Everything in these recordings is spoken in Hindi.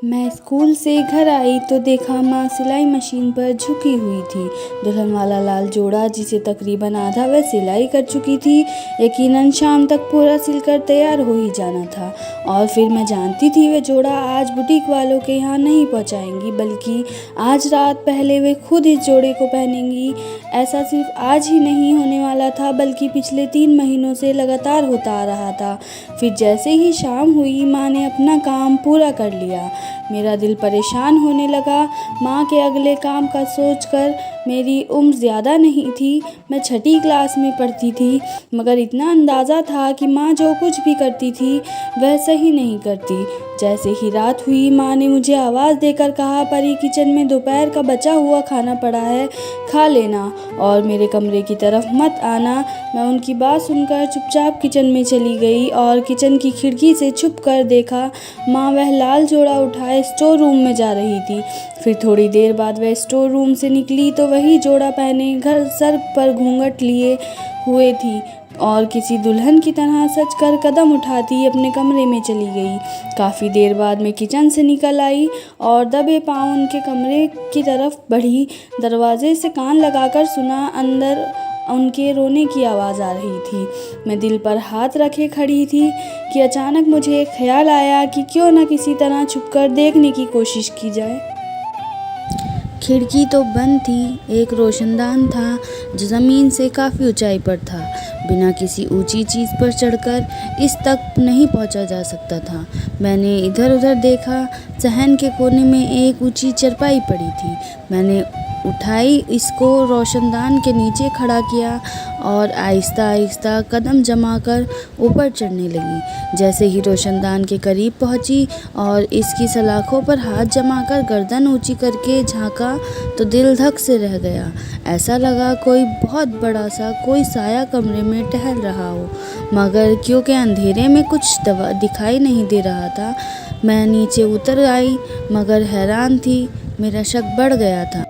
मैं स्कूल से घर आई तो देखा माँ सिलाई मशीन पर झुकी हुई थी। दुल्हन वाला लाल जोड़ा जिसे तकरीबन आधा वह सिलाई कर चुकी थी, यकीनन शाम तक पूरा सिलकर तैयार हो ही जाना था। और फिर मैं जानती थी वे जोड़ा आज बुटीक वालों के यहाँ नहीं पहुँचाएंगी, बल्कि आज रात पहले वे खुद इस जोड़े को पहनेंगी। ऐसा सिर्फ आज ही नहीं होने वाला था, बल्कि पिछले 3 महीनों से लगातार होता आ रहा था। फिर जैसे ही शाम हुई, माँ ने अपना काम पूरा कर लिया। मेरा दिल परेशान होने लगा। माँ के अगले काम का सोचकर। मेरी उम्र ज़्यादा नहीं थी, मैं 6ठी क्लास में पढ़ती थी, मगर इतना अंदाज़ा था कि माँ जो कुछ भी करती थी वह सही नहीं करती। जैसे ही रात हुई, माँ ने मुझे आवाज़ देकर कहा, परी किचन में दोपहर का बचा हुआ खाना पड़ा है, खा लेना और मेरे कमरे की तरफ मत आना। मैं उनकी बात सुनकर चुपचाप किचन में चली गई और किचन की खिड़की से छुप कर देखा, माँ वह लाल जोड़ा उठाए स्टोर रूम में जा रही थी। फिर थोड़ी देर बाद वह स्टोर रूम से निकली तो वही जोड़ा पहने, घर सर पर घूंघट लिए हुए थी और किसी दुल्हन की तरह सज कर कदम उठाती अपने कमरे में चली गई। काफ़ी देर बाद मैं किचन से निकल आई और दबे पाँव उनके कमरे की तरफ बढ़ी। दरवाजे से कान लगाकर सुना, अंदर उनके रोने की आवाज़ आ रही थी। मैं दिल पर हाथ रखे खड़ी थी कि अचानक मुझे एक ख्याल आया कि क्यों न किसी तरह छुपकर देखने की कोशिश की जाए। खिड़की तो बंद थी, एक रोशनदान था जो ज़मीन से काफ़ी ऊंचाई पर था। बिना किसी ऊंची चीज़ पर चढ़कर इस तक नहीं पहुंचा जा सकता था। मैंने इधर उधर देखा, सहन के कोने में एक ऊंची चारपाई पड़ी थी। मैंने उठाई, इसको रोशनदान के नीचे खड़ा किया और आहिस्ता आहिस्ता कदम जमाकर ऊपर चढ़ने लगी। जैसे ही रोशनदान के करीब पहुंची और इसकी सलाखों पर हाथ जमाकर गर्दन ऊंची करके झांका तो दिल धक से रह गया। ऐसा लगा कोई बहुत बड़ा सा कोई साया कमरे में टहल रहा हो, मगर क्योंकि अंधेरे में कुछ दिखाई नहीं दे रहा था। मैं नीचे उतर आई, मगर हैरान थी, मेरा शक बढ़ गया था।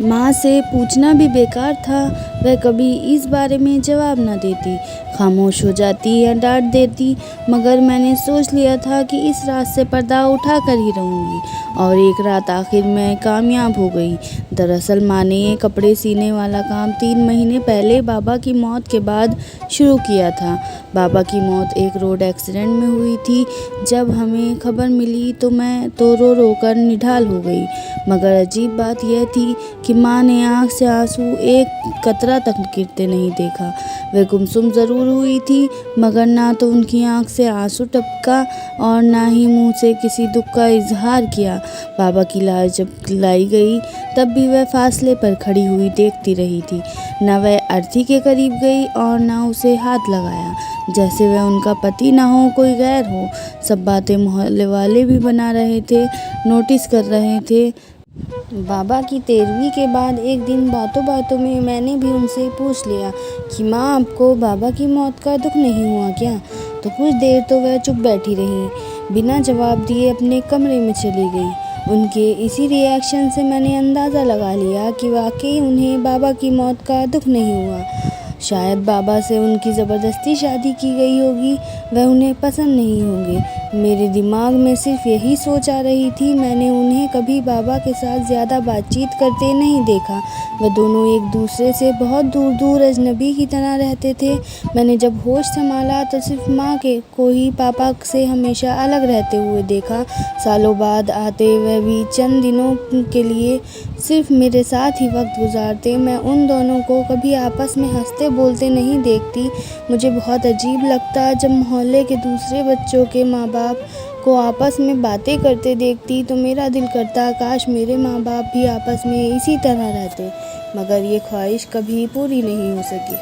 माँ से पूछना भी बेकार था, वह कभी इस बारे में जवाब न देती, खामोश हो जाती या डांट देती। मगर मैंने सोच लिया था कि इस रात से पर्दा उठा कर ही रहूँगी और एक रात आखिर मैं कामयाब हो गई। दरअसल माँ ने ये कपड़े सीने वाला काम 3 महीने पहले बाबा की मौत के बाद शुरू किया था। बाबा की मौत एक रोड एक्सीडेंट में हुई थी। जब हमें खबर मिली तो मैं तो रो रो कर निढाल हो गई। मगर अजीब बात यह थी कि माँ ने आँख से आंसू एक कतरा तक गिरते नहीं देखा। वह गुमसुम ज़रूर हुई थी, मगर ना तो उनकी आँख से आंसू टपका और ना ही मुँह से किसी दुख का इजहार किया। बाबा की लाश जब लाई गई तब भी वह फासले पर खड़ी हुई देखती रही थी। न वह अर्थी के करीब गई और न उसे हाथ लगाया, जैसे वह उनका पति न हो, कोई गैर हो। सब बातें मोहल्ले वाले भी बना रहे थे, नोटिस कर रहे थे। बाबा की 13वीं के बाद एक दिन बातों बातों में मैंने भी उनसे पूछ लिया कि माँ, आपको बाबा की मौत का दुख नहीं हुआ क्या? तो कुछ देर तो वह चुप बैठी रही, बिना जवाब दिए अपने कमरे में चली गई। उनके इसी रिएक्शन से मैंने अंदाज़ा लगा लिया कि वाकई उन्हें बाबा की मौत का दुख नहीं हुआ। शायद बाबा से उनकी ज़बरदस्ती शादी की गई होगी, वह उन्हें पसंद नहीं होंगे। मेरे दिमाग में सिर्फ यही सोच आ रही थी। मैंने उन्हें कभी बाबा के साथ ज़्यादा बातचीत करते नहीं देखा। वह दोनों एक दूसरे से बहुत दूर दूर अजनबी की तरह रहते थे। मैंने जब होश संभाला तो सिर्फ माँ को ही पापा से हमेशा अलग रहते हुए देखा। सालों बाद आते वह भी चंद दिनों के लिए सिर्फ मेरे साथ ही वक्त गुजारते। मैं उन दोनों को कभी आपस में हंसते बोलते नहीं देखती। मुझे बहुत अजीब लगता जब मोहल्ले के दूसरे बच्चों के माँ बाप को आपस में बातें करते देखती, तो मेरा दिल करता काश मेरे माँ बाप भी आपस में इसी तरह रहते। मगर ये ख्वाहिश कभी पूरी नहीं हो सकी।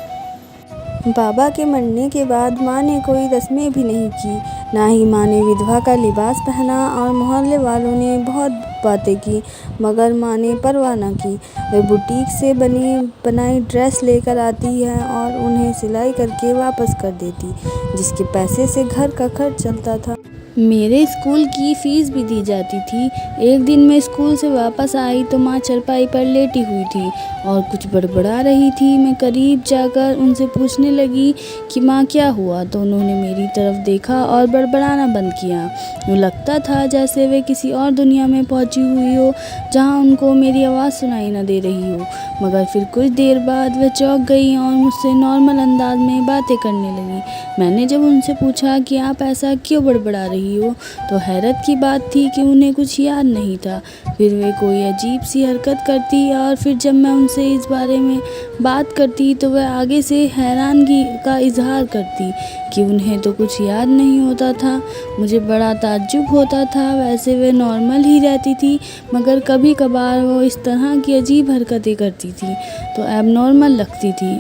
बाबा के मरने के बाद माँ ने कोई रस्में भी नहीं की, ना ही माँ ने विधवा का लिबास पहना। और मोहल्ले वालों ने बहुत बातें की, मगर माँ ने परवाह न की। वह बुटीक से बनाई ड्रेस लेकर आती है और उन्हें सिलाई करके वापस कर देती, जिसके पैसे से घर का खर्च चलता था। मेरे स्कूल की फ़ीस भी दी जाती थी। एक दिन मैं स्कूल से वापस आई तो माँ चारपाई पर लेटी हुई थी और कुछ बड़बड़ा रही थी। मैं करीब जाकर उनसे पूछने लगी कि माँ क्या हुआ, तो उन्होंने मेरी तरफ देखा और बड़बड़ाना बंद किया। यूँ लगता था जैसे वे किसी और दुनिया में पहुँची हुई हो, जहाँ उनको मेरी आवाज़ सुनाई न दे रही हो। मगर फिर कुछ देर बाद वह चौंक गई और मुझसे नॉर्मल अंदाज में बातें करने लगी। मैंने जब उनसे पूछा कि आप ऐसा क्यों बड़बड़ा रही हो, तो हैरत की बात थी कि उन्हें कुछ याद नहीं था। फिर वे कोई अजीब सी हरकत करती और फिर जब मैं उनसे इस बारे में बात करती तो वह आगे से हैरानगी का इजहार करती कि उन्हें तो कुछ याद नहीं होता था। मुझे बड़ा ताज्जुब होता था। वैसे वे नॉर्मल ही रहती थी, मगर कभी कभार वो इस तरह की अजीब हरकतें करती थी तो एबनॉर्मल लगती थी।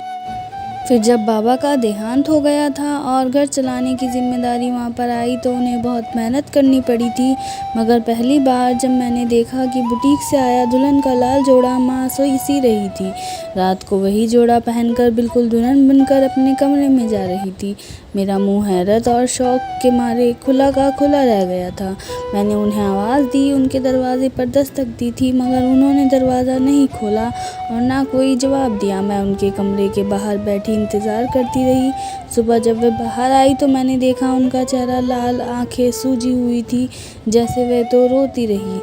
फिर जब बाबा का देहांत हो गया था और घर चलाने की जिम्मेदारी वहाँ पर आई तो उन्हें बहुत मेहनत करनी पड़ी थी। मगर पहली बार जब मैंने देखा कि बुटीक से आया दुल्हन का लाल जोड़ा माँ सोई सी रही थी, रात को वही जोड़ा पहनकर बिल्कुल दुल्हन बनकर अपने कमरे में जा रही थी, मेरा मुंह हैरत और शौक के मारे खुला का खुला रह गया था। मैंने उन्हें आवाज़ दी, उनके दरवाजे पर दस्तक दी थी, मगर उन्होंने दरवाज़ा नहीं खोला और ना कोई जवाब दिया। मैं उनके कमरे के बाहर बैठी इंतज़ार करती रही। सुबह जब वे बाहर आई तो मैंने देखा उनका चेहरा लाल, आंखें सूजी हुई थी, जैसे वे तो रोती रही।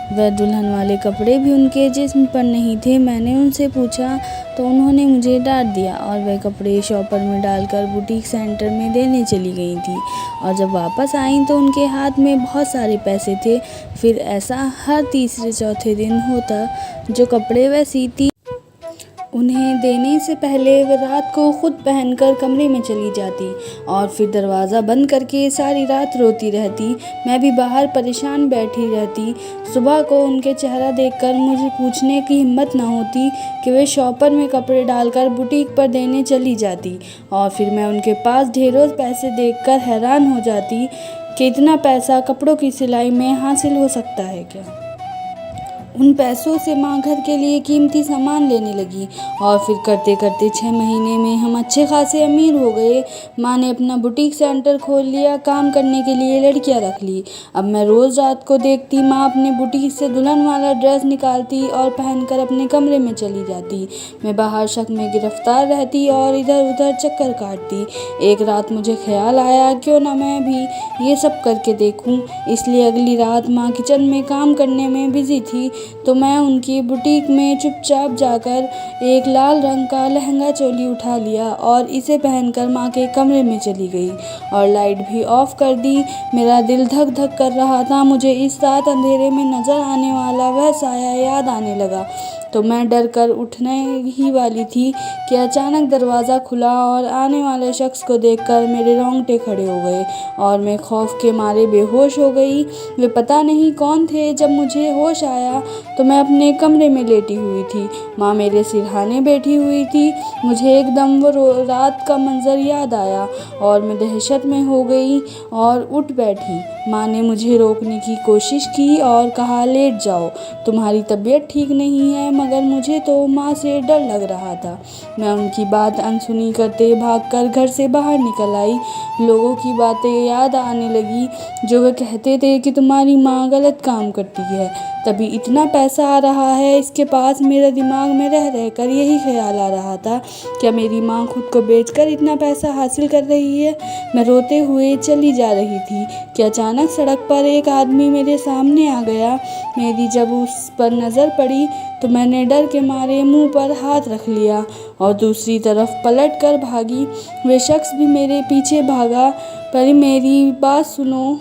वह दुल्हन वाले कपड़े भी उनके जिस्म पर नहीं थे। मैंने उनसे पूछा तो उन्होंने मुझे डांट दिया और वह कपड़े शॉपर में डालकर बुटीक सेंटर में देने चली गई थी। और जब वापस आईं तो उनके हाथ में बहुत सारे पैसे थे। फिर ऐसा हर तीसरे चौथे दिन होता। जो कपड़े वह सीती उन्हें देने से पहले वह रात को खुद पहनकर कमरे में चली जाती और फिर दरवाज़ा बंद करके सारी रात रोती रहती। मैं भी बाहर परेशान बैठी रहती। सुबह को उनके चेहरा देखकर मुझे पूछने की हिम्मत ना होती कि वे शॉपर में कपड़े डालकर बुटीक पर देने चली जाती। और फिर मैं उनके पास ढेरों पैसे देखकर हैरान हो जाती कि इतना पैसा कपड़ों की सिलाई में हासिल हो सकता है क्या। उन पैसों से माँ घर के लिए कीमती सामान लेने लगी और फिर करते करते 6 महीने में हम अच्छे खासे अमीर हो गए। माँ ने अपना बुटीक सेंटर खोल लिया, काम करने के लिए लड़कियाँ रख ली। अब मैं रोज़ रात को देखती माँ अपने बुटीक से दुल्हन वाला ड्रेस निकालती और पहनकर अपने कमरे में चली जाती। मैं बाहर शक में गिरफ्तार रहती और इधर उधर चक्कर काटती। एक रात मुझे ख्याल आया क्यों ना मैं भी ये सब करके देखूं। इसलिए अगली रात माँ किचन में काम करने में बिजी थी तो मैं उनकी बुटीक में चुपचाप जाकर एक लाल रंग का लहंगा चोली उठा लिया और इसे पहनकर माँ के कमरे में चली गई और लाइट भी ऑफ कर दी। मेरा दिल धक धक कर रहा था। मुझे इस रात अंधेरे में नजर आने वाला वह साया याद आने लगा तो मैं डर कर उठने ही वाली थी कि अचानक दरवाज़ा खुला और आने वाले शख्स को देखकर मेरे रोंगटे खड़े हो गए और मैं खौफ के मारे बेहोश हो गई। वे पता नहीं कौन थे। जब मुझे होश आया तो मैं अपने कमरे में लेटी हुई थी। माँ मेरे सिरहाने बैठी हुई थी। मुझे एकदम वो रात का मंजर याद आया और मैं दहशत में हो गई और उठ बैठी। माँ ने मुझे रोकने की कोशिश की और कहा, लेट जाओ, तुम्हारी तबीयत ठीक नहीं है। मगर मुझे तो माँ से डर लग रहा था। मैं उनकी बात अनसुनी करते भागकर घर से बाहर निकल आई। लोगों की बातें याद आने लगी जो वे कहते थे कि तुम्हारी माँ गलत काम करती है, तभी इतना पैसा आ रहा है इसके पास। मेरे दिमाग में रह रहकर यही ख्याल आ रहा था, क्या मेरी माँ खुद को बेचकर इतना पैसा हासिल कर रही है। मैं रोते हुए चली जा रही थी कि अचानक सड़क पर एक आदमी मेरे सामने आ गया। मेरी जब उस पर नज़र पड़ी तो मैंने डर के मारे मुंह पर हाथ रख लिया और दूसरी तरफ पलट कर भागी। वे शख्स भी मेरे पीछे भागा। पर मेरी बात सुनो,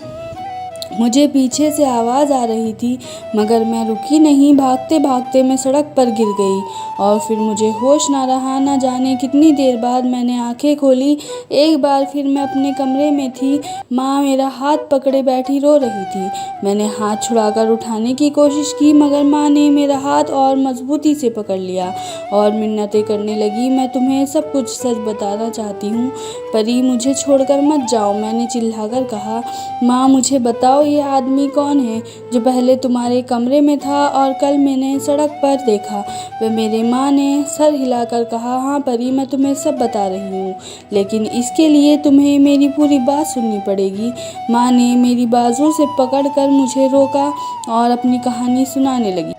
मुझे पीछे से आवाज़ आ रही थी मगर मैं रुकी नहीं। भागते भागते मैं सड़क पर गिर गई और फिर मुझे होश ना रहा। ना जाने कितनी देर बाद मैंने आंखें खोली। एक बार फिर मैं अपने कमरे में थी। माँ मेरा हाथ पकड़े बैठी रो रही थी। मैंने हाथ छुड़ाकर उठाने की कोशिश की मगर माँ ने मेरा हाथ और मजबूती से पकड़ लिया और मिन्नतें करने लगी, मैं तुम्हें सब कुछ सच बताना चाहती हूँ, परी मुझे छोड़कर मत जाओ। मैंने चिल्लाकर कहा, माँ मुझे बताओ ये आदमी कौन है जो पहले तुम्हारे कमरे में था और कल मैंने सड़क पर देखा। वह मेरी माँ ने सर हिलाकर कहा, हाँ परी, मैं तुम्हें सब बता रही हूँ, लेकिन इसके लिए तुम्हें मेरी पूरी बात सुननी पड़ेगी। माँ ने मेरी बाजू से पकड़कर मुझे रोका और अपनी कहानी सुनाने लगी।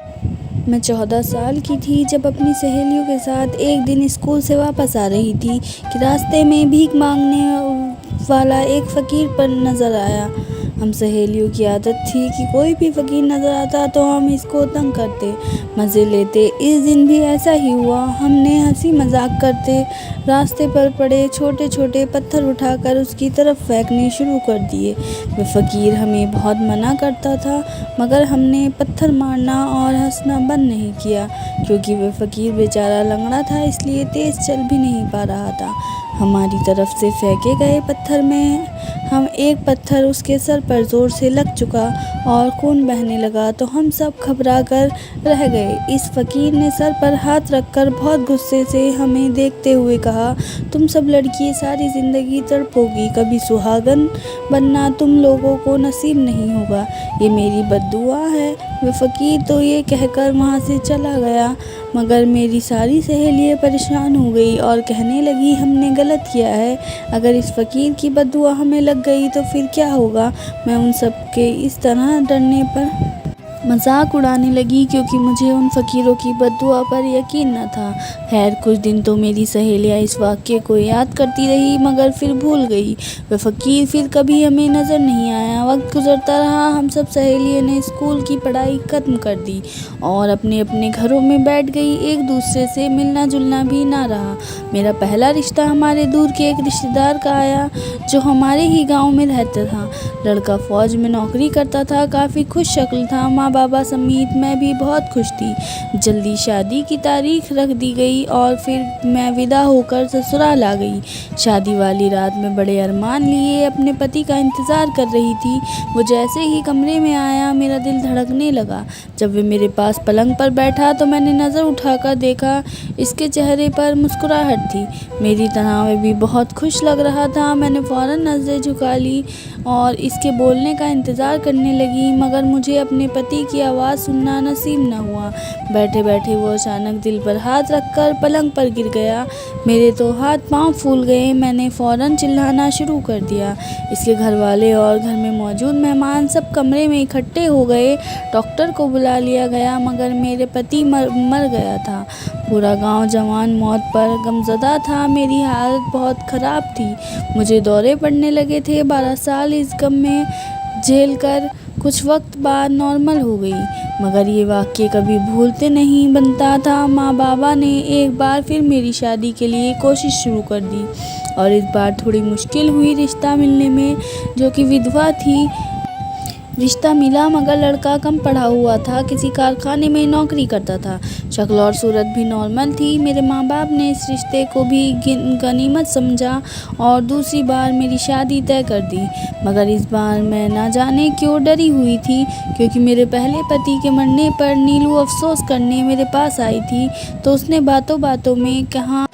मैं 14 साल की थी जब अपनी सहेलियों के साथ एक दिन स्कूल से वापस आ रही थी कि रास्ते में भीख मांगने वाला एक फ़कीर पर नज़र आया। हम सहेलियों की आदत थी कि कोई भी फ़कीर नज़र आता तो हम इसको तंग करते, मज़े लेते। इस दिन भी ऐसा ही हुआ। हमने हंसी मजाक करते रास्ते पर पड़े छोटे छोटे पत्थर उठाकर उसकी तरफ फेंकने शुरू कर दिए। वह फ़कीर हमें बहुत मना करता था, मगर हमने पत्थर मारना और हंसना बंद नहीं किया, क्योंकि वह फ़कीर बेचारा लंगड़ा था, इसलिए तेज़ चल भी नहीं पा रहा था। हमारी तरफ से फेंके गए पत्थर में हम एक पत्थर उसके सर पर ज़ोर से लग चुका और खून बहने लगा, तो हम सब घबरा कर रह गए। इस फ़कीर ने सर पर हाथ रखकर बहुत गुस्से से हमें देखते हुए कहा, तुम सब लड़कियां सारी ज़िंदगी तड़पोगी, कभी सुहागन बनना तुम लोगों को नसीब नहीं होगा, ये मेरी बद्दुआ है। वह फ़कीर तो ये कहकर वहाँ से चला गया, मगर मेरी सारी सहेलियाँ परेशान हो गई और कहने लगी, हमने गलत किया है। अगर इस फ़कीर की बद्दुआ हमें लग गई तो फिर क्या होगा। मैं उन सब के इस तरह डरने पर मजाक उड़ाने लगी, क्योंकि मुझे उन फ़कीरों की बद्दुआ पर यकीन न था। खैर, कुछ दिन तो मेरी सहेलियाँ इस वाक़ये को याद करती रही, मगर फिर भूल गई। वह फ़कीर फिर कभी हमें नज़र नहीं आया। वक्त गुजरता रहा, हम सब सहेलियों ने स्कूल की पढ़ाई ख़त्म कर दी और अपने अपने घरों में बैठ गई। एक दूसरे से मिलना जुलना भी ना रहा। मेरा पहला रिश्ता हमारे दूर के एक रिश्तेदार का आया, जो हमारे ही गाँव में रहता था। लड़का फ़ौज में नौकरी करता था, काफ़ी खुश शक्ल था। माँ बाबा समेत मैं भी बहुत खुश थी। जल्दी शादी की तारीख रख दी गई और फिर मैं विदा होकर ससुराल आ गई। शादी वाली रात में बड़े अरमान लिए अपने पति का इंतज़ार कर रही थी। वो जैसे ही कमरे में आया, मेरा दिल धड़कने लगा। जब वे मेरे पास पलंग पर बैठा तो मैंने नज़र उठाकर देखा, इसके चेहरे पर मुस्कुराहट थी। मेरी तरह वह भी बहुत खुश लग रहा था। मैंने फ़ौरन नज़रें झुका ली और इसके बोलने का इंतज़ार करने लगी, मगर मुझे अपने पति की आवाज़ सुनना नसीब न हुआ। बैठे बैठे वो अचानक दिल पर हाथ रखकर पलंग पर गिर गया। मेरे तो हाथ पांव फूल गए। मैंने फ़ौरन चिल्लाना शुरू कर दिया। इसके घर वाले और घर में मौजूद मेहमान सब कमरे में इकट्ठे हो गए। डॉक्टर को बुला लिया गया, मगर मेरे पति मर गया था। पूरा गांव जवान मौत पर गमज़दा था। मेरी हालत बहुत ख़राब थी, मुझे दौरे पड़ने लगे थे। 12 साल इस गम में झेलकर कुछ वक्त बाद नॉर्मल हो गई, मगर ये वाक़ये कभी भूलते नहीं बनता था। माँ बाबा ने एक बार फिर मेरी शादी के लिए कोशिश शुरू कर दी और इस बार थोड़ी मुश्किल हुई रिश्ता मिलने में, जो कि विधवा थी। रिश्ता मिला, मगर लड़का कम पढ़ा हुआ था, किसी कारखाने में नौकरी करता था। शक्ल और सूरत भी नॉर्मल थी। मेरे माँ बाप ने इस रिश्ते को भी गनीमत समझा और दूसरी बार मेरी शादी तय कर दी। मगर इस बार मैं ना जाने क्यों डरी हुई थी, क्योंकि मेरे पहले पति के मरने पर नीलू अफसोस करने मेरे पास आई थी, तो उसने बातों बातों में कहा,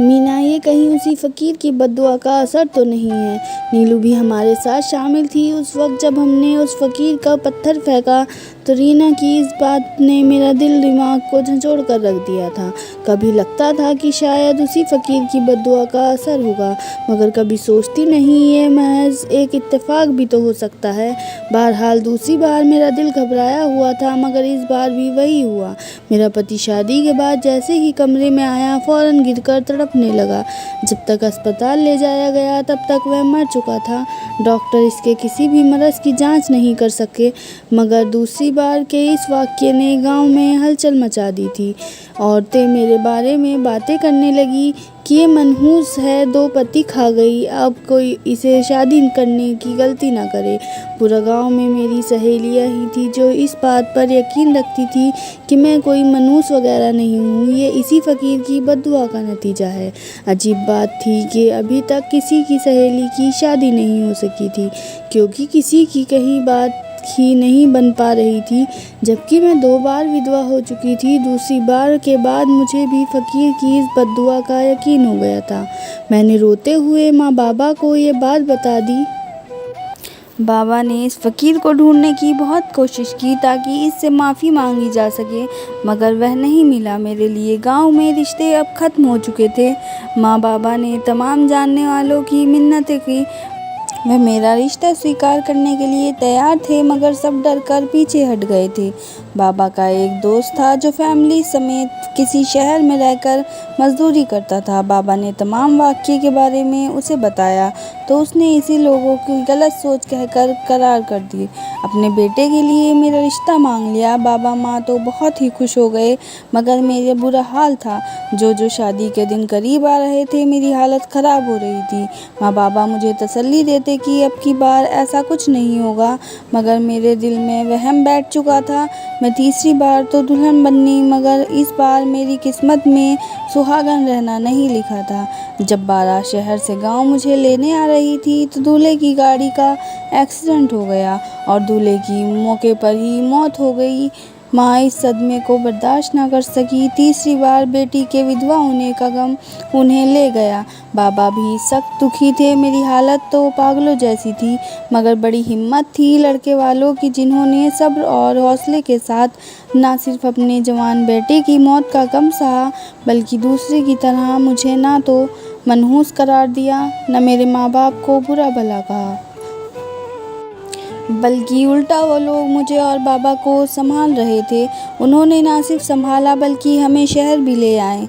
मीना, ये कहीं उसी फ़कीर की बद्दुआ का असर तो नहीं है। नीलू भी हमारे साथ शामिल थी उस वक्त जब हमने उस फ़कीर का पत्थर फेंका। तो रीना की इस बात ने मेरा दिल दिमाग को झंझोड़ कर रख दिया था। कभी लगता था कि शायद उसी फ़कीर की बद्दुआ का असर होगा, मगर कभी सोचती नहीं ये महज एक इत्तेफाक भी तो हो सकता है। बहरहाल दूसरी बार मेरा दिल घबराया हुआ था, मगर इस बार भी वही हुआ। मेरा पति शादी के बाद जैसे ही कमरे में आया, फ़ौरन गिरकर तड़पने लगा। जब तक अस्पताल ले जाया गया तब तक वह मर चुका था। डॉक्टर इसके किसी भी मर्ज़ की जांच नहीं कर सके, मगर दूसरी बार के इस वाक़ये ने गांव में हलचल मचा दी थी। औरतें मेरे बारे में बातें करने लगी कि ये मनहूस है, 2 पति खा गई, अब कोई इसे शादी करने की गलती ना करे। पूरा गांव में मेरी सहेलियां ही थी जो इस बात पर यकीन रखती थी कि मैं कोई मनहूस वगैरह नहीं हूँ, ये इसी फ़कीर की बद्दुआ का नतीजा है। अजीब बात थी कि अभी तक किसी की सहेली की शादी नहीं हो सकी थी, क्योंकि किसी की कहीं बात ही नहीं बन पा रही थी, जबकि मैं 2 बार विधवा हो चुकी थी। दूसरी बार के बाद मुझे भी फ़कीर की इस बद्दुआ का यकीन हो गया था। मैंने रोते हुए माँ बाबा को ये बात बता दी। बाबा ने इस फ़कीर को ढूंढने की बहुत कोशिश की ताकि इससे माफ़ी मांगी जा सके, मगर वह नहीं मिला। मेरे लिए गांव में रिश्ते अब ख़त्म हो चुके थे। माँ बाबा ने तमाम जानने वालों की मिन्नतें की। वह मेरा रिश्ता स्वीकार करने के लिए तैयार थे, मगर सब डर कर पीछे हट गए थे। बाबा का एक दोस्त था जो फैमिली समेत किसी शहर में रहकर मजदूरी करता था। बाबा ने तमाम वाक़ये के बारे में उसे बताया तो उसने इसी लोगों की गलत सोच कहकर करार कर दी। अपने बेटे के लिए मेरा रिश्ता मांग लिया। बाबा माँ तो बहुत ही खुश हो गए, मगर मेरा बुरा हाल था। जो शादी के दिन करीब आ रहे थे, मेरी हालत ख़राब हो रही थी। माँ बाबा मुझे तसल्ली देते कि अब की बार ऐसा कुछ नहीं होगा, मगर मेरे दिल में वहम बैठ चुका था। मैं तीसरी बार तो दुल्हन बनी, मगर इस बार मेरी किस्मत में सुहागन रहना नहीं लिखा था। जब बारात शहर से गांव मुझे लेने आ रही थी तो दूल्हे की गाड़ी का एक्सीडेंट हो गया और दूल्हे की मौके पर ही मौत हो गई। माँ इस सदमे को बर्दाश्त न कर सकी। तीसरी बार बेटी के विधवा होने का गम उन्हें ले गया। बाबा भी सख्त दुखी थे। मेरी हालत तो पागलों जैसी थी, मगर बड़ी हिम्मत थी लड़के वालों की, जिन्होंने सब्र और हौसले के साथ न सिर्फ अपने जवान बेटे की मौत का गम सहा, बल्कि दूसरे की तरह मुझे ना तो मनहूस करार दिया, न मेरे माँ बाप को बुरा भला कहा, बल्कि उल्टा वो लोग मुझे और बाबा को संभाल रहे थे। उन्होंने ना सिर्फ संभाला बल्कि हमें शहर भी ले आए,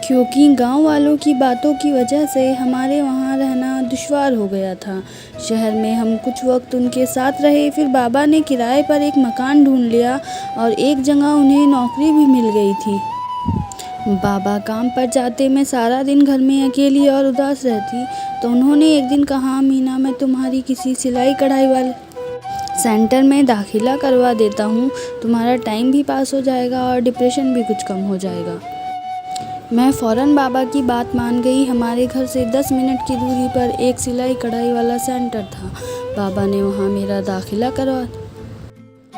क्योंकि गांव वालों की बातों की वजह से हमारे वहां रहना दुश्वार हो गया था। शहर में हम कुछ वक्त उनके साथ रहे, फिर बाबा ने किराए पर एक मकान ढूंढ लिया और एक जगह उन्हें नौकरी भी मिल गई थी। बाबा काम पर जाते, मैं सारा दिन घर में अकेली और उदास रहती। तो उन्होंने एक दिन कहा, मीना, मैं तुम्हारी किसी सिलाई कढ़ाई वाले सेंटर में दाखिला करवा देता हूँ। तुम्हारा टाइम भी पास हो जाएगा और डिप्रेशन भी कुछ कम हो जाएगा। मैं फ़ौरन बाबा की बात मान गई। हमारे घर से 10 मिनट की दूरी पर एक सिलाई कढ़ाई वाला सेंटर था। बाबा ने वहाँ मेरा दाखिला करवा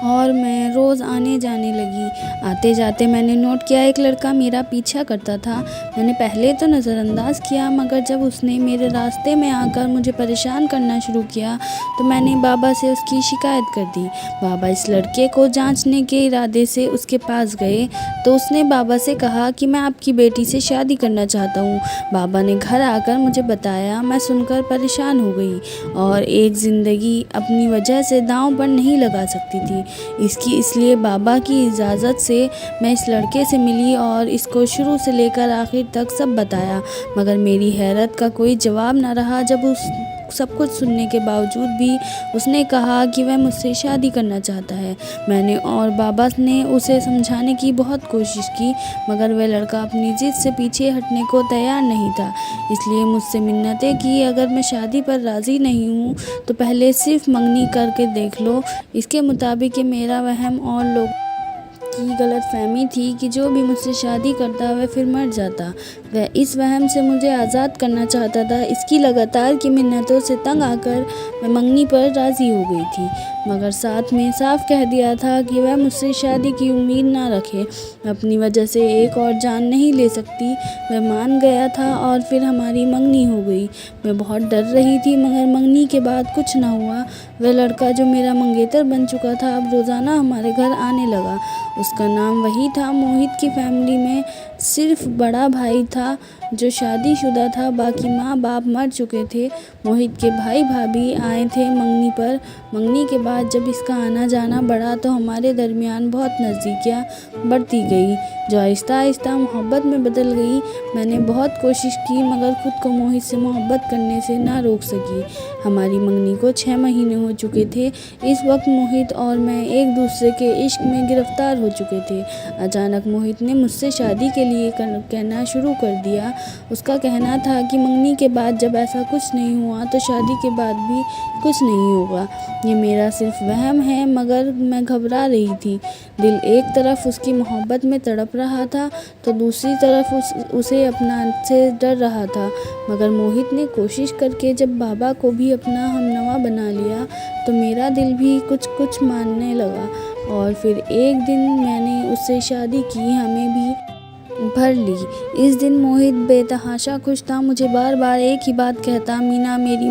और मैं रोज़ आने जाने लगी। आते जाते मैंने नोट किया, एक लड़का मेरा पीछा करता था। मैंने पहले तो नज़रअंदाज किया, मगर जब उसने मेरे रास्ते में आकर मुझे परेशान करना शुरू किया तो मैंने बाबा से उसकी शिकायत कर दी। बाबा इस लड़के को जांचने के इरादे से उसके पास गए तो उसने बाबा से कहा कि मैं आपकी बेटी से शादी करना चाहता हूँ। बाबा ने घर आकर मुझे बताया। मैं सुनकर परेशान हो गई और एक ज़िंदगी अपनी वजह से दांव पर नहीं लगा सकती थी। इसलिए बाबा की इजाज़त से मैं इस लड़के से मिली और इसको शुरू से लेकर आखिर तक सब बताया, मगर मेरी हैरत का कोई जवाब न रहा। जब उस सब कुछ सुनने के बावजूद भी उसने कहा कि वह मुझसे शादी करना चाहता है। मैंने और बाबा ने उसे समझाने की बहुत कोशिश की, मगर वह लड़का अपनी जिद से पीछे हटने को तैयार नहीं था। इसलिए मुझसे मिन्नतें की, अगर मैं शादी पर राज़ी नहीं हूँ तो पहले सिर्फ मंगनी करके देख लो। इसके मुताबिक ये मेरा वहम और लोग की गलतफहमी थी कि जो भी मुझसे शादी करता वह फिर मर जाता। वह इस वहम से मुझे आज़ाद करना चाहता था। इसकी लगातार की मिन्नतों से तंग आकर मैं मंगनी पर राज़ी हो गई थी, मगर साथ में साफ कह दिया था कि वह मुझसे शादी की उम्मीद ना रखे। अपनी वजह से एक और जान नहीं ले सकती। वह मान गया था और फिर हमारी मंगनी हो गई। मैं बहुत डर रही थी, मगर मंगनी के बाद कुछ ना हुआ। वह लड़का जो मेरा मंगेतर बन चुका था अब रोज़ाना हमारे घर आने लगा। उसका नाम वही था। मोहित की फैमिली में सिर्फ बड़ा भाई था जो शादीशुदा था, बाकी माँ बाप मर चुके थे। मोहित के भाई भाभी आए थे मंगनी पर। मंगनी के बाद जब इसका आना जाना बढ़ा तो हमारे दरमियान बहुत नज़दीकियाँ बढ़ती गई, जो आहिस्ता आहिस्ता मोहब्बत में बदल गई। मैंने बहुत कोशिश की, मगर खुद को मोहित से मोहब्बत करने से ना रोक सकी। हमारी मंगनी को 6 महीने हो चुके थे। इस वक्त मोहित और मैं एक दूसरे के इश्क में गिरफ्तार हो चुके थे। अचानक मोहित ने मुझसे शादी के लिए कहना शुरू कर दिया। उसका कहना था कि मंगनी के बाद जब ऐसा कुछ नहीं हुआ तो शादी के बाद भी कुछ नहीं होगा। ये मेरा सिर्फ वहम है, मगर मैं घबरा रही थी। दिल एक तरफ उसकी मोहब्बत में तड़प रहा था तो दूसरी तरफ उसे अपना से डर रहा था। मगर मोहित ने कोशिश करके जब बाबा को भी अपना हमनवा बना लिया तो मेरा दिल भी कुछ कुछ मानने लगा। और फिर एक दिन मैंने उससे शादी की। हमें भी भर ली। इस दिन मोहित बेतहाशा खुश था। मुझे बार बार एक ही बात कहता, मीना मेरी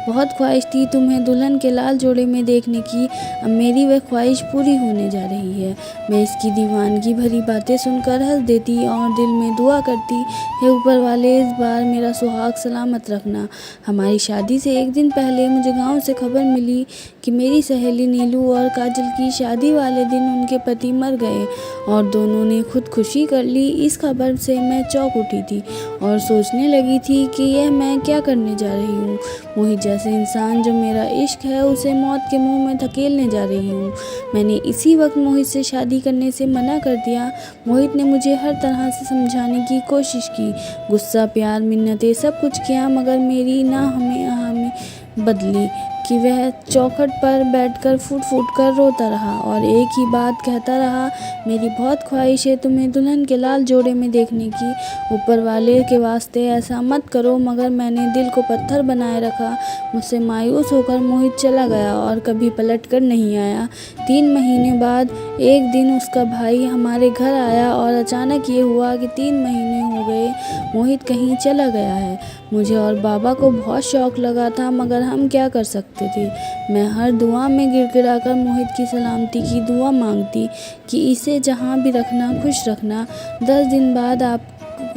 बहुत ख्वाहिश थी तुम्हें दुल्हन के लाल जोड़े में देखने की। अब मेरी वह ख्वाहिश पूरी होने जा रही है। मैं इसकी दीवानगी भरी बातें सुनकर हंस देती और दिल में दुआ करती, हे ऊपर वाले इस बार मेरा सुहाग सलामत रखना। हमारी शादी से एक दिन पहले मुझे गाँव से खबर मिली कि मेरी सहेली नीलू और काजल की शादी वाले दिन उनके पति मर गए और दोनों ने खुदकुशी कर ली। इस खबर से मैं चौंक उठी थी और सोचने लगी थी कि यह मैं क्या करने जा रही हूँ। मोहित जैसे इंसान जो मेरा इश्क है उसे मौत के मुंह में धकेलने जा रही हूँ। मैंने इसी वक्त मोहित से शादी करने से मना कर दिया। मोहित ने मुझे हर तरह से समझाने की कोशिश की, गुस्सा प्यार मिन्नतें सब कुछ किया, मगर मेरी ना हमें बदली कि वह चौखट पर बैठकर फूट फूट कर रोता रहा और एक ही बात कहता रहा, मेरी बहुत ख्वाहिश है तुम्हें दुल्हन के लाल जोड़े में देखने की। ऊपर वाले के वास्ते ऐसा मत करो। मगर मैंने दिल को पत्थर बनाए रखा। मुझसे मायूस होकर मोहित चला गया और कभी पलट कर नहीं आया। 3 महीने बाद एक दिन उसका भाई हमारे घर आया और अचानक ये हुआ कि 3 महीने हो गए मोहित कहीं चला गया है। मुझे और बाबा को बहुत शौक लगा था, मगर हम क्या कर सकते थे। मैं हर दुआ में गिड़गिड़ाकर मोहित की सलामती की दुआ मांगती कि इसे जहाँ भी रखना खुश रखना। 10 दिन बाद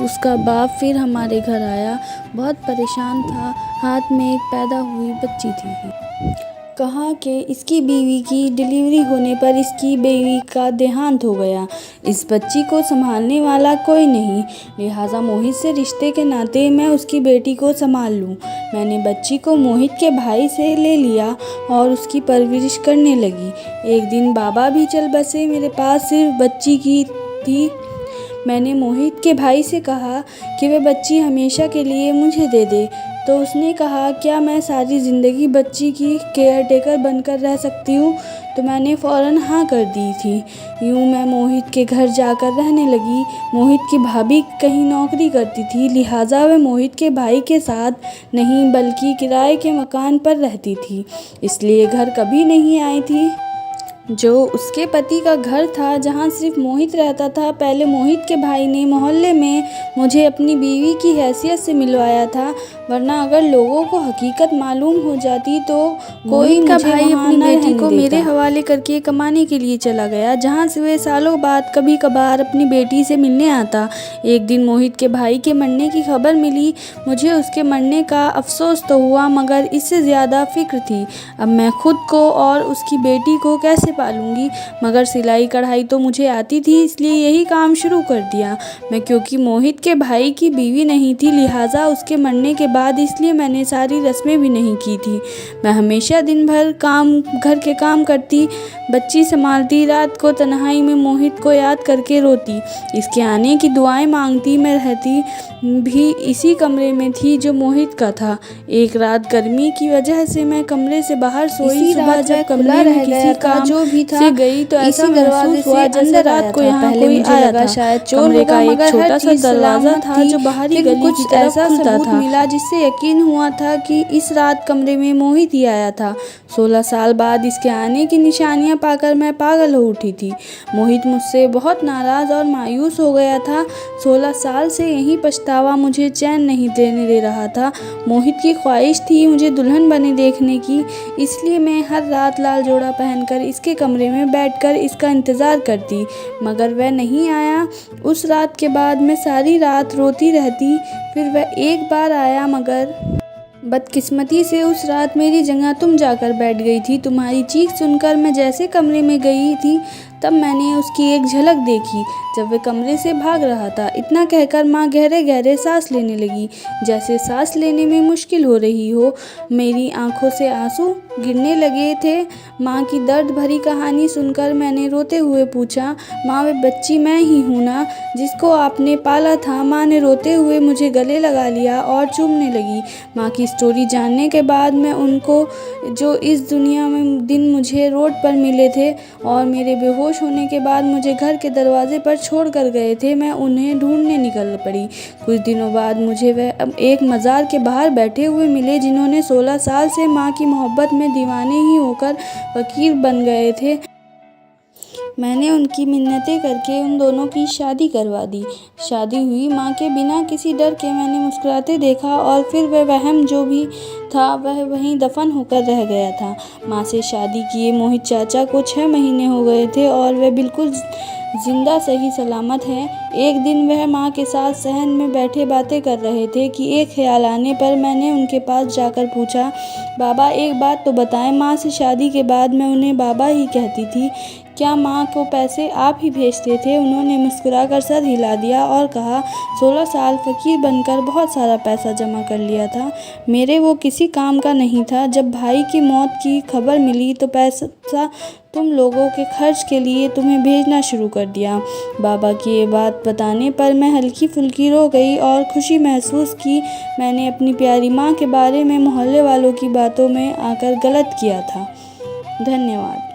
उसका बाप फिर हमारे घर आया। बहुत परेशान था। हाथ में एक पैदा हुई बच्ची थी। कहा कि इसकी बीवी की डिलीवरी होने पर इसकी बीवी का देहांत हो गया। इस बच्ची को संभालने वाला कोई नहीं, लिहाजा मोहित से रिश्ते के नाते मैं उसकी बेटी को संभाल लूँ। मैंने बच्ची को मोहित के भाई से ले लिया और उसकी परवरिश करने लगी। एक दिन बाबा भी चल बसे। मेरे पास सिर्फ बच्ची की थी। मैंने मोहित के भाई से कहा कि वह बच्ची हमेशा के लिए मुझे दे दे, तो उसने कहा, क्या मैं सारी ज़िंदगी बच्ची की केयर टेकर बनकर रह सकती हूँ? तो मैंने फ़ौरन हाँ कर दी थी। यूँ मैं मोहित के घर जाकर रहने लगी। मोहित की भाभी कहीं नौकरी करती थी, लिहाजा वह मोहित के भाई के साथ नहीं बल्कि किराए के मकान पर रहती थी, इसलिए घर कभी नहीं आई थी। जो उसके पति का घर था जहाँ सिर्फ मोहित रहता था। पहले मोहित के भाई ने मोहल्ले में मुझे अपनी बीवी की हैसियत से मिलवाया था, वरना अगर लोगों को हकीकत मालूम हो जाती तो कोई का भाई अपनी बेटी को मेरे हवाले करके कमाने के लिए चला गया, जहाँ से वे सालों बाद कभी कभार अपनी बेटी से मिलने आता। एक दिन मोहित के भाई के मरने की खबर मिली। मुझे उसके मरने का अफसोस तो हुआ, मगर इससे ज़्यादा फिक्र थी अब मैं खुद को और उसकी बेटी को कैसे पालूंगी। मगर सिलाई कढ़ाई तो मुझे आती थी, इसलिए यही काम शुरू कर दिया मैं। क्योंकि मोहित के भाई की बीवी नहीं थी, लिहाजा उसके मरने के बाद इसलिए मैंने सारी रस्में भी नहीं की थी। मैं हमेशा दिन भर घर के काम करती, बच्ची संभालती, रात को तन्हाई में मोहित को याद करके रोती, इसके आने की दुआएं मांगती। मैं रहती भी इसी कमरे में थी जो मोहित का था। एक रात गर्मी की वजह से मैं कमरे से बाहर सोई। सुबह जब कमरे में किसी काम जो भी था से गई तो ऐसा महसूस हुआ जैसे रात को यहाँ कोई आया था। शायद कमरे का एक छोटा सा दरवाजा था जो बाहरी गली की तरफ खुलता था। मिला जिससे यकीन हुआ था कि इस रात कमरे में मोहित ही आया था। 16 साल बाद इसके आने की निशानियां पाकर मैं पागल हो उठी थी। मोहित मुझसे बहुत नाराज़ और मायूस हो गया था। 16 साल से यही पछतावा मुझे चैन नहीं देने दे रहा था। मोहित की ख्वाहिश थी मुझे दुल्हन बने देखने की, इसलिए मैं हर रात लाल जोड़ा पहनकर इसके कमरे में बैठकर इसका इंतज़ार करती, मगर वह नहीं आया। उस रात के बाद मैं सारी रात रोती रहती। फिर वह एक बार आया, मगर बदकिस्मती से उस रात मेरी जगह तुम जाकर बैठ गई थी। तुम्हारी चीख सुनकर मैं जैसे कमरे में गई थी, तब मैंने उसकी एक झलक देखी जब वह कमरे से भाग रहा था। इतना कहकर माँ गहरे गहरे सांस लेने लगी, जैसे सांस लेने में मुश्किल हो रही हो। मेरी आंखों से आंसू गिरने लगे थे। माँ की दर्द भरी कहानी सुनकर मैंने रोते हुए पूछा, माँ वे बच्ची मैं ही हूँ ना, जिसको आपने पाला था? माँ ने रोते हुए मुझे गले लगा लिया और चूमने लगी। माँ की स्टोरी जानने के बाद मैं उनको जो इस दुनिया में दिन मुझे रोड पर मिले थे और मेरे बेहोश होने के बाद मुझे घर के दरवाजे पर छोड़ कर गए थे, मैं उन्हें ढूंढने निकल पड़ी। कुछ दिनों बाद मुझे वह एक मज़ार के बाहर बैठे हुए मिले, जिन्होंने 16 साल से माँ की मोहब्बत में दीवाने ही होकर फकीर बन गए थे। मैंने उनकी मिन्नतें करके उन दोनों की शादी करवा दी। शादी हुई। माँ के बिना किसी डर के मैंने मुस्कुराते देखा और फिर वह वहम जो भी था वह वहीं दफन होकर रह गया था। माँ से शादी किए मोहित चाचा को 6 महीने हो गए थे और वह बिल्कुल जिंदा सही सलामत हैं। एक दिन वह माँ के साथ सहन में बैठे बातें कर रहे थे कि एक ख्याल आने पर मैंने उनके पास जाकर पूछा, बाबा एक बात तो बताएं, माँ से शादी के बाद मैं उन्हें बाबा ही कहती थी, क्या माँ को पैसे आप ही भेजते थे? उन्होंने मुस्कुराकर सर हिला दिया और कहा, 16 साल फकीर बनकर बहुत सारा पैसा जमा कर लिया था। मेरे वो किसी काम का नहीं था। जब भाई की मौत की खबर मिली तो पैसा तुम लोगों के खर्च के लिए तुम्हें भेजना शुरू कर दिया। बाबा की ये बात बताने पर मैं हल्की फुल्की रो गई और खुशी महसूस की। मैंने अपनी प्यारी माँ के बारे में मोहल्ले वालों की बातों में आकर गलत किया था। धन्यवाद।